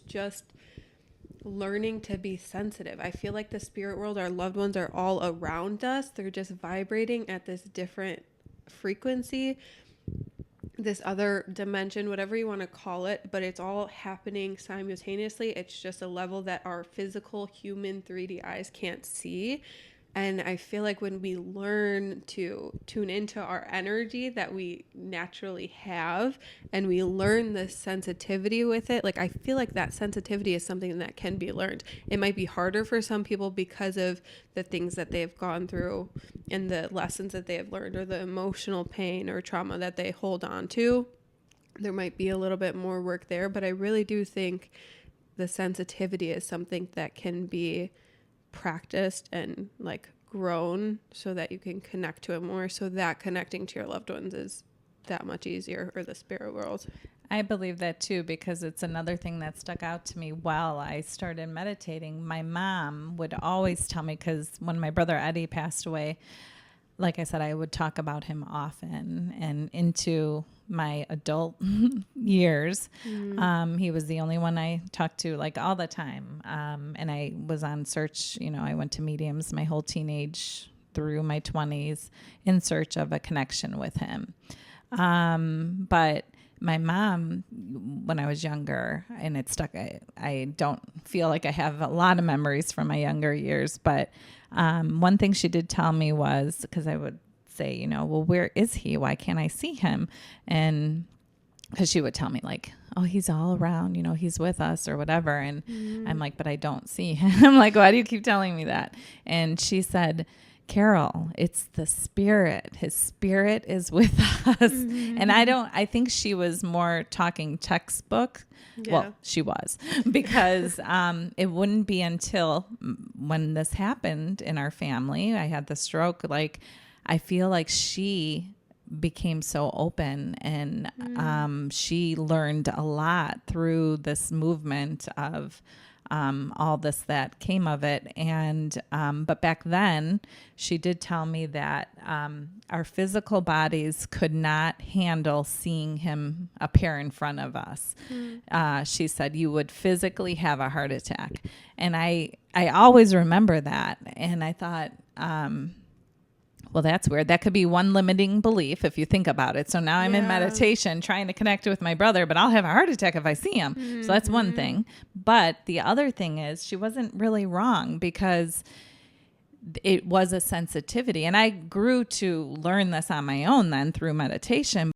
just learning to be sensitive. I feel like the spirit world, our loved ones are all around us. They're just vibrating at this different frequency, this other dimension, whatever you want to call it, but it's all happening simultaneously. It's just a level that our physical human 3D eyes can't see. And I feel like when we learn to tune into our energy that we naturally have, and we learn the sensitivity with it, like I feel like that sensitivity is something that can be learned. It might be harder for some people because of the things that they've gone through and the lessons that they have learned, or the emotional pain or trauma that they hold on to. There might be a little bit more work there, but I really do think the sensitivity is something that can be practiced and like grown so that you can connect to it more, so that connecting to your loved ones is that much easier, or the spirit world. I believe that too, because it's another thing that stuck out to me while I started meditating. My mom would always tell me, because when my brother Eddie passed away, like I said, I would talk about him often, and into my adult years, he was the only one I talked to like all the time. And I was on search, I went to mediums my whole teenage through my 20s in search of a connection with him. But my mom, when I was younger, and it stuck, I don't feel like I have a lot of memories from my younger years, but one thing she did tell me was, because I would say, well, where is he? Why can't I see him? And because she would tell me like, oh, he's all around, he's with us or whatever. And I'm like, but I don't see him. I'm like, why do you keep telling me that? And she said, Carol, it's the spirit. His spirit is with us. And I think she was more talking textbook. Yeah. Well, she was, because it wouldn't be until when this happened in our family, I had the stroke, like, I feel like she became so open, and she learned a lot through this movement of all this that came of it. And but back then, she did tell me that our physical bodies could not handle seeing him appear in front of us. She said you would physically have a heart attack. And I always remember that. And I thought, well, that's weird. That could be one limiting belief if you think about it. So now I'm in meditation trying to connect with my brother, but I'll have a heart attack if I see him. So that's one thing. But the other thing is, she wasn't really wrong, because it was a sensitivity. And I grew to learn this on my own then through meditation.